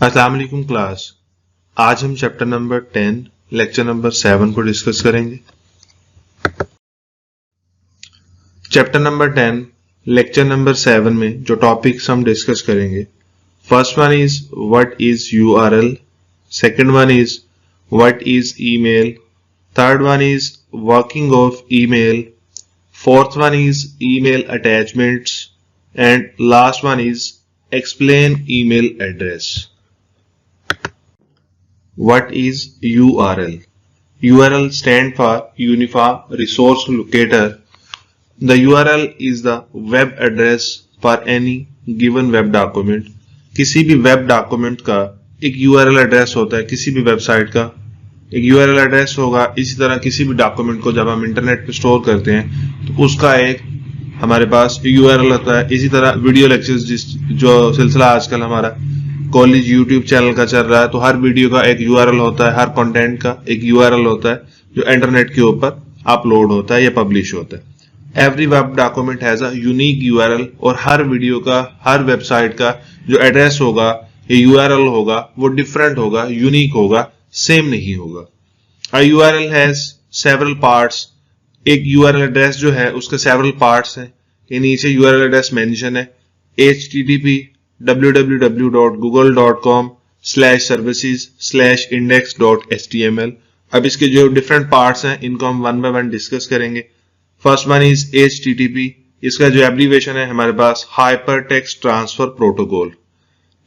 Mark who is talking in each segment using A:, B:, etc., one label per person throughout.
A: अस्सलाम वालेकुम क्लास। आज हम चैप्टर नंबर 10 लेक्चर नंबर 7 को डिस्कस करेंगे। चैप्टर नंबर 10 लेक्चर नंबर 7 में जो टॉपिक्स हम डिस्कस करेंगे, first one is what is URL, second one is what is email, third one is working of email, fourth one is email attachments and last one is explain email address. What is URL? URL stand for Uniform Resource Locator. The URL is the web address for any given web document. किसी भी web document का एक URL address होता है, किसी भी website का एक URL एड्रेस होगा। इसी तरह किसी भी डॉक्यूमेंट को जब हम इंटरनेट पे स्टोर करते हैं तो उसका एक हमारे पास URL होता है। इसी तरह वीडियो लेक्चर्स जो सिलसिला आजकल हमारा कॉलेज यूट्यूब चैनल का चल रहा है, तो हर वीडियो का एक URL होता है, हर कंटेंट का एक URL होता है जो इंटरनेट के ऊपर अपलोड होता है या पब्लिश होता है। Every web document has a unique URL और हर वीडियो का, हर वेबसाइट का जो एड्रेस होगा या URL होगा वो डिफरेंट होगा, यूनिक होगा, सेम नहीं होगा। अ URL हैज सेवरल पार्ट्स। एक URL एड्रेस जो है उसके सेवरल पार्ट्स हैं। ये नीचे URL एड्रेस मेंशन है http www.google.com/services/index.html। अब इसके जो डिफरेंट पार्ट्स हैं इनको हम वन बाय वन डिस्कस करेंगे। First one is HTTP। इसका जो एब्रीविएशन है हमारे पास hypertext transfer protocol.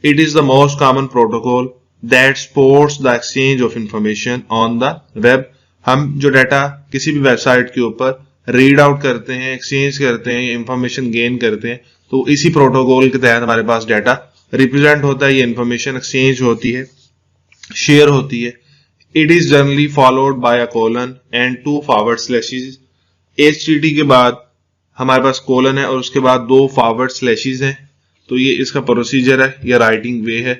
A: It is the most common protocol that supports the exchange of information on the web. हम जो डाटा किसी भी वेबसाइट के ऊपर रीड आउट करते हैं, एक्सचेंज करते हैं, इंफॉर्मेशन गेन करते हैं, तो इसी प्रोटोकॉल के तहत हमारे पास डाटा रिप्रेजेंट होता है, ये इंफॉर्मेशन एक्सचेंज होती है, शेयर होती है। It is generally followed by a colon and 2 forward slashes. HTTP के बाद हमारे पास कोलन है और उसके बाद 2 फॉरवर्ड स्लैशेस हैं। तो ये इसका प्रोसीजर है या राइटिंग वे है।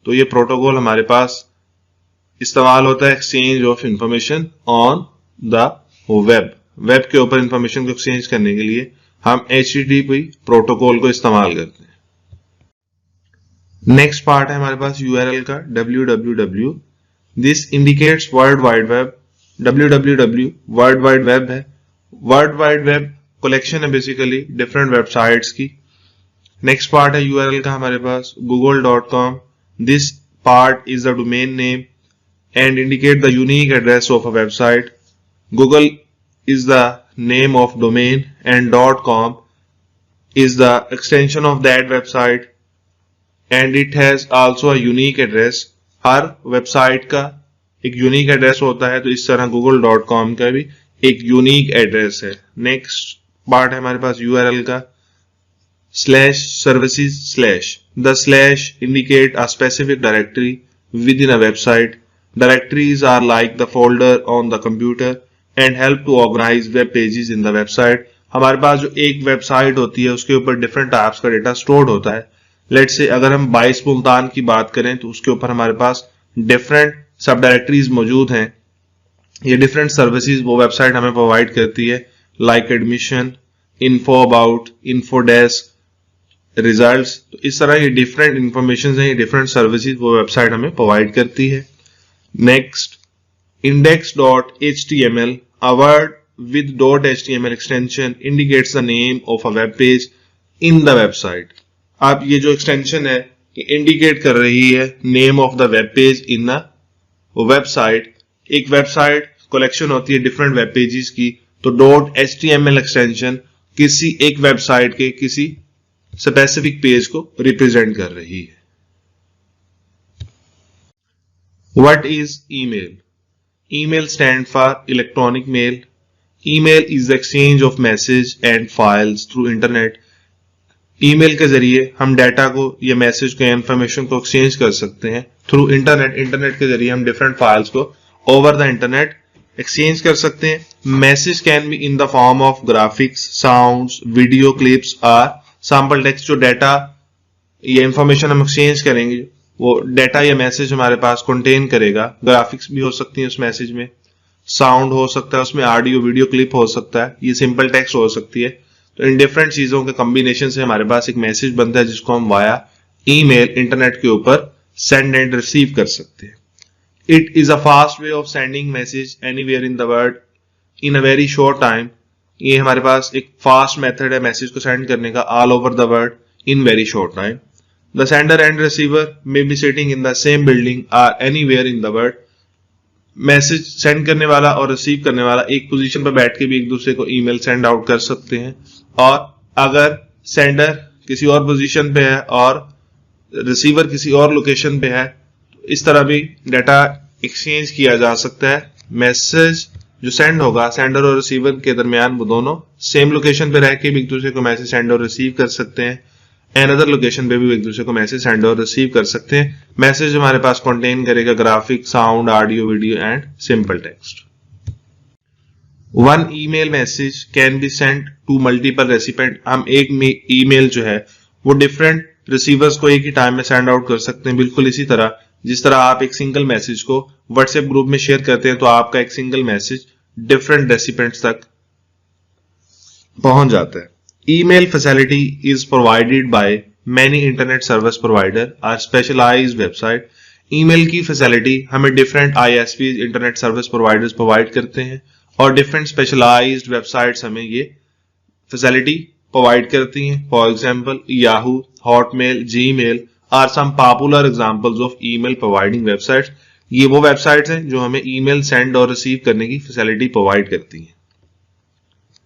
A: तो ये प्रोटोकॉल हमारे पास इस्तेमाल होता है exchange of information on the web. Web के ऊपर इंफॉर्मेशन को एक्सचेंज करने के लिए हम HTTP प्रोटोकॉल को इस्तेमाल करते हैं। नेक्स्ट पार्ट है हमारे पास URL का www। This indicates world wide web. www world wide web है। वर्ल्ड वाइड वेब कलेक्शन है बेसिकली डिफरेंट वेबसाइट्स की। नेक्स्ट पार्ट है URL का हमारे पास google.com। This part is the domain name and indicate the unique address of a website. Google is the name of domain and .com is the extension of that website and it has also a unique address। Her website का एक unique address होता है, तो इस तरह google.com का भी एक यूनिक एड्रेस है। नेक्स्ट पार्ट है हमारे पास URL का /services/। The slash indicate a specific directory within a website। Directories are like the folder on the computer and help to organize web pages in the website। हमारे पास जो एक website होती है उसके ऊपर डिफरेंट टाइप्स का data stored होता है। लेट्स से अगर हम 22 मुल्तान की बात करें तो उसके ऊपर हमारे पास डिफरेंट सब डायरेक्टरीज मौजूद हैं। ये डिफरेंट सर्विसेज वो वेबसाइट हमें प्रोवाइड करती है, like admission, info about, info desk, results. तो इस तरह ये डिफरेंट इंफॉर्मेशन है, ये डिफरेंट सर्विसेज वो वेबसाइट हमें प्रोवाइड करती है। Next index.html। A word with .html extension indicates the name of a web page in the website। अब ये जो एक्सटेंशन है ये इंडिकेट कर रही है name of the web page in the website. एक वेबसाइट कलेक्शन होती है डिफरेंट वेब पेजेस की, तो .html एक्सटेंशन किसी एक वेबसाइट के किसी स्पेसिफिक पेज को रिप्रेजेंट कर रही है। What is email? Email stands for electronic mail। Email is the exchange of message and files through internet। Email के जरिए हम डाटा को या मैसेज को या इंफॉर्मेशन को एक्सचेंज कर सकते हैं थ्रू इंटरनेट। इंटरनेट के जरिए हम डिफरेंट फाइल्स को ओवर द इंटरनेट एक्सचेंज कर सकते हैं। Message can be in the form of graphics, sounds, video clips और सैंपल टेक्स्ट। जो डाटा या इंफॉर्मेशन हम एक्सचेंज करेंगे वो डाटा या मैसेज हमारे पास कंटेन करेगा। ग्राफिक्स भी हो सकती है उस मैसेज में, साउंड हो सकता है उसमें, ऑडियो वीडियो क्लिप हो सकता है, ये सिंपल टेक्स्ट हो सकती है। तो इन डिफरेंट चीजों के कॉम्बिनेशन से हमारे पास एक मैसेज बनता है जिसको हम वाया ईमेल इंटरनेट के ऊपर सेंड एंड रिसीव कर सकते हैं। It is a fast way of sending message anywhere in the world in a very short time. ये हमारे पास एक फास्ट मेथड है मैसेज को सेंड करने का all over the world in very short time. The sender and receiver may be sitting in the same building or anywhere in the world. Message send करने वाला और रिसीव करने वाला एक पोजीशन पर बैठ के भी एक दूसरे को ईमेल सेंड आउट कर सकते हैं, और अगर सेंडर किसी और पोजीशन पे है और रिसीवर किसी और लोकेशन पे है तो इस तरह भी डाटा एक्सचेंज किया जा सकता है। मैसेज जो सेंड होगा सेंडर और रिसीवर के दरमियान वो दोनों सेम लोकेशन पे रह के भी एक दूसरे को मैसेज सेंड और रिसीव कर सकते हैं, एंड अदर लोकेशन पे भी एक दूसरे को मैसेज सेंड और रिसीव कर सकते हैं। मैसेज हमारे पास कंटेन करेगा graphic, sound, audio, video and simple text. One email message can be sent to multiple recipient. हम एक ईमेल जो है वो डिफरेंट रिसीवर्स को एक ही टाइम में सेंड आउट कर सकते हैं। बिल्कुल इसी तरह जिस तरह आप एक सिंगल मैसेज को व्हाट्सएप ग्रुप में शेयर करते हैं तो आपका एक सिंगल मैसेज डिफरेंट रेसिपिएंट्स तक पहुंच जाता है। Email facility is provided by many internet service provider or specialized website. Email की फैसिलिटी हमें different ISPs internet service providers provide करते हैं, और डिफरेंट स्पेशलाइज्ड वेबसाइट्स हमें ये फैसिलिटी प्रोवाइड करती हैं। For example Yahoo, Hotmail, Gmail are some popular examples of email providing websites. ये वो वेबसाइट्स हैं जो हमें ईमेल सेंड और रिसीव करने की फैसिलिटी प्रोवाइड करती हैं।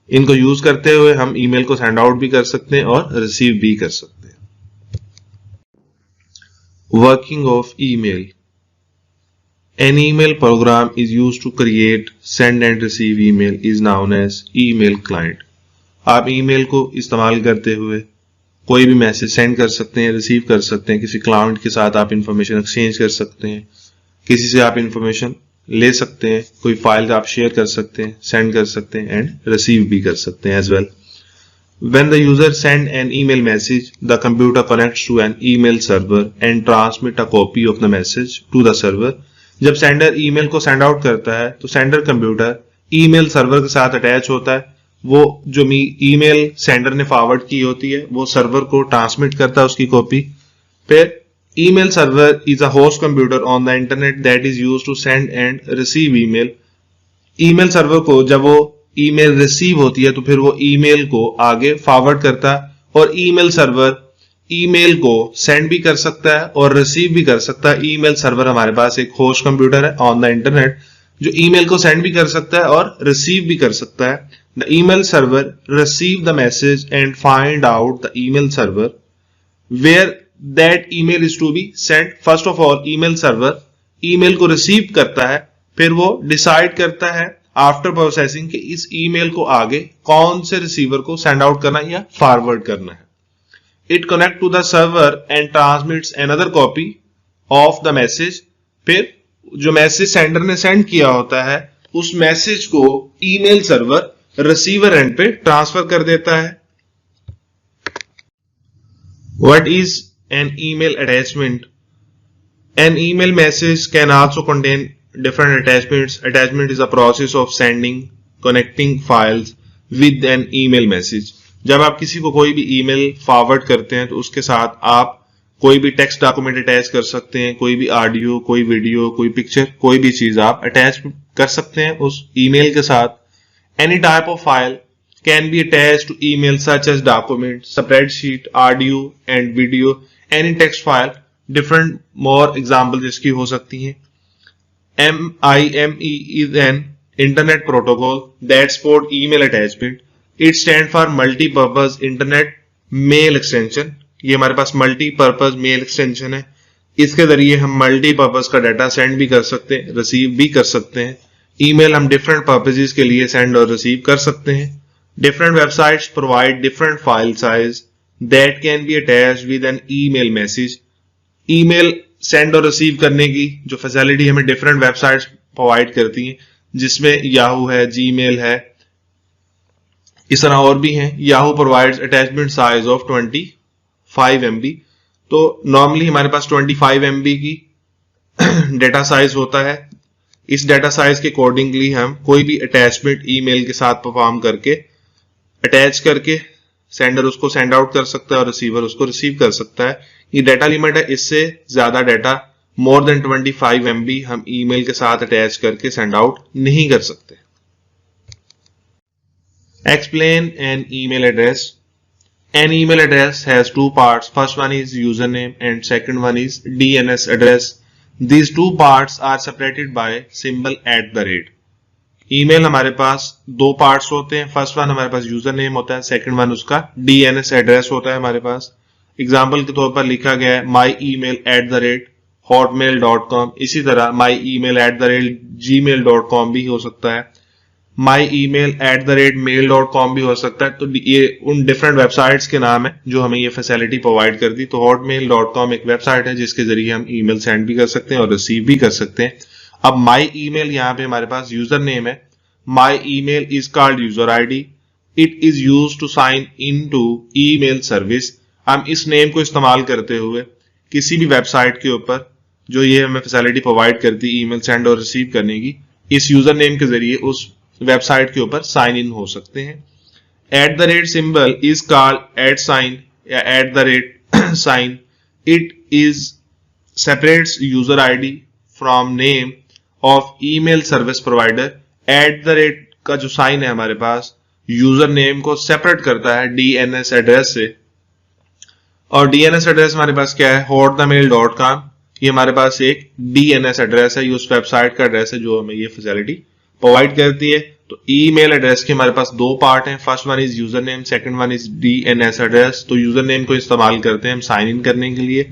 A: इनको यूज करते हुए हम ईमेल को सेंड आउट भी कर सकते हैं और रिसीव भी कर सकते हैं। Working of email. An email program is used to create, send and receive email is known as email client. आप ईमेल को इस्तेमाल करते हुए कोई भी मैसेज सेंड कर सकते हैं, रिसीव कर सकते हैं। किसी क्लाइंट के साथ आप इंफॉर्मेशन एक्सचेंज कर सकते हैं, किसी से आप इंफॉर्मेशन ले सकते हैं, कोई फाइल आप शेयर कर सकते हैं, सेंड कर सकते हैं एंड रिसीव भी कर सकते हैं as well. When the user send an email message, the computer connects to an email server and transmit a copy of the message to the server. जब सेंडर ईमेल को send out करता है तो sender computer email server के साथ attach होता है। वो जो ईमेल सेंडर ने फॉरवर्ड की होती है वो सर्वर को ट्रांसमिट करता है उसकी कॉपी। फिर email server is a host computer on the internet that is used to send and receive email. Email server को जब वो ईमेल रिसीव होती है तो फिर वो ईमेल को आगे फॉरवर्ड करता है, और ईमेल सर्वर ईमेल को सेंड भी कर सकता है और रिसीव भी कर सकता है। ईमेल सर्वर हमारे पास एक होस्ट कंप्यूटर है ऑन द इंटरनेट जो ईमेल को सेंड भी कर सकता है और रिसीव भी कर सकता है। The email server receive the message and find out the email server where that email is to be send. First of all email server email को रिसीव करता है, फिर वो डिसाइड करता है आफ्टर प्रोसेसिंग कि इस ईमेल को आगे कौन से रिसीवर को सेंड आउट करना है या फॉरवर्ड करना है। It connect to the server and transmits another copy of the message. फिर जो मैसेज सेंडर ने सेंड किया होता है उस मैसेज को ईमेल सर्वर रिसीवर एंड पे ट्रांसफर कर देता है। What is an email attachment? An email message can also contain different attachments. Attachment is a process of sending, connecting files with an email message. जब आप किसी को कोई भी ईमेल फॉरवर्ड करते हैं तो उसके साथ आप कोई भी टेक्स्ट डॉक्यूमेंट अटैच कर सकते हैं, कोई भी ऑडियो, कोई वीडियो, कोई पिक्चर, कोई भी चीज आप अटैच कर सकते हैं उस ईमेल के साथ। Any type of file can be attach to email such as document, spreadsheet, audio and video, any text file. Different more example जिसकी हो सकती हैं। MIME is an internet protocol that support email attachment. It stands for multi-purpose internet mail extension. ये हमारे पास multi-purpose mail extension है। इसके जरिए हम multi-purpose का डाटा सेंड भी कर सकते हैं, रिसीव भी कर सकते हैं। ईमेल हम डिफरेंट पर्पसेस के लिए सेंड और रिसीव कर सकते हैं। Different websites provide different file size that can be attached with an email message. Email send और रिसीव करने की जो फैसिलिटी हमें डिफरेंट वेबसाइट्स प्रोवाइड करती हैं, जिसमें याहू है, जीमेल है, इस तरह और भी हैं। Yahoo provides attachment size of 25 MB। तो नॉर्मली हमारे पास 25 MB की डेटा साइज होता है। इस डाटा साइज के अकॉर्डिंगली हम कोई भी अटैचमेंट ईमेल के साथ परफॉर्म करके अटैच करके सेंडर उसको सेंड आउट कर सकता है और रिसीवर उसको रिसीव कर सकता है। ये डाटा लिमिट है, इससे ज्यादा डाटा मोर देन 25 MB हम ईमेल के साथ अटैच करके सेंड आउट नहीं कर सकते। Explain an email address. An email address has two parts. First one is username and second one is DNS address. These two parts are separated by symbol @. Email हमारे पास दो parts होते हैं। First one हमारे पास user name होता है, second one उसका DNS address होता है हमारे पास। एग्जाम्पल के तौर पर लिखा गया है myemail@hotmail.com। इसी तरह myemail@gmail.com भी हो सकता है, myemail@mail.com भी हो सकता है। तो ये उन डिफरेंट वेबसाइट्स के नाम है जो हमें ये फैसिलिटी प्रोवाइड कर दी। तो hotmail.com एक वेबसाइट है जिसके जरिए हम ईमेल सेंड भी कर सकते हैं और रिसीव भी कर सकते हैं। अब माई ईमेल यहाँ पे हमारे पास यूजर नेम है। My email is called user ID। It is use to sign in to email service. हम इस नेम को इस्तेमाल करते हुए किसी भी वेबसाइट के ऊपर जो ये हमें फैसिलिटी प्रोवाइड करती है ईमेल सेंड और रिसीव करने की, इस यूजर नेम के जरिए उस वेबसाइट के ऊपर साइन इन हो सकते हैं। @ सिंबल इज कॉल्ड @ या @sign। It is separates user ID from name of email service provider. @ का जो साइन है हमारे पास यूजर नेम को सेपरेट करता है DNS एड्रेस से। और DNS एड्रेस हमारे पास क्या है, hotmail.com। ये हमारे पास एक DNS एड्रेस है, ये उस वेबसाइट का एड्रेस है जो हमें ये फैसिलिटी प्रोवाइड करती है। तो ईमेल एड्रेस के हमारे पास दो पार्ट हैं। First one is user name, second one is DNS address. तो यूजर नेम को इस्तेमाल करते हैं हम साइन इन करने के लिए,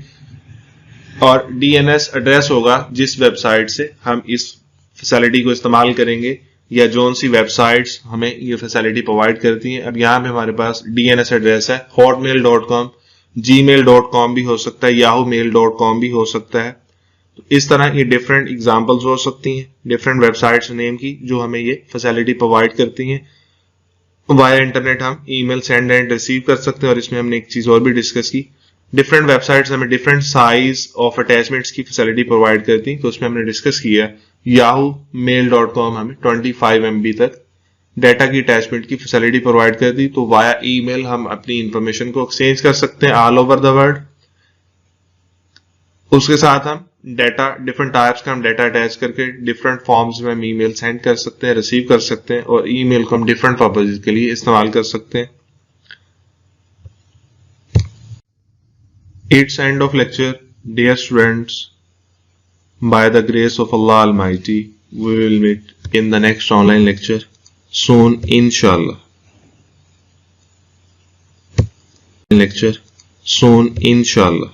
A: और DNS एड्रेस होगा जिस वेबसाइट से हम इस फैसिलिटी को इस्तेमाल करेंगे या जो सी वेबसाइट्स हमें ये फैसिलिटी प्रोवाइड करती हैं। अब यहाँ पे हमारे पास DNS एड्रेस है hotmail.com, gmail.com भी हो सकता है, yahoomail.com भी हो सकता है। तो इस तरह ये डिफरेंट एग्जांपल्स हो सकती हैं डिफरेंट वेबसाइट्स नेम की जो हमें ये फैसिलिटी प्रोवाइड करती हैं। वाया इंटरनेट हम ईमेल सेंड एंड रिसीव कर सकते हैं। और इसमें हमने एक चीज और भी डिस्कस की, डिफरेंट वेबसाइट्स हमें डिफरेंट साइज ऑफ अटैचमेंट्स की फैसिलिटी प्रोवाइड करती हैं। तो उसमें हमने डिस्कस किया yahoomail.com हमें 25 MB तक डाटा की अटैचमेंट की फैसिलिटी प्रोवाइड करती। तो वाया ईमेल हम अपनी इंफॉर्मेशन को एक्सचेंज कर सकते हैं ऑल ओवर द वर्ल्ड। उसके साथ हम डाटा डिफरेंट टाइप्स का हम डाटा अटैच करके डिफरेंट फॉर्म्स में हम ईमेल सेंड कर सकते हैं, रिसीव कर सकते हैं, और ईमेल को हम डिफरेंट पर्पसेस के लिए इस्तेमाल कर सकते हैं। It's end of lecture. Dear students, by the grace of Allah Almighty, we will meet in the next online lecture soon, inshallah. Lecture soon, inshallah.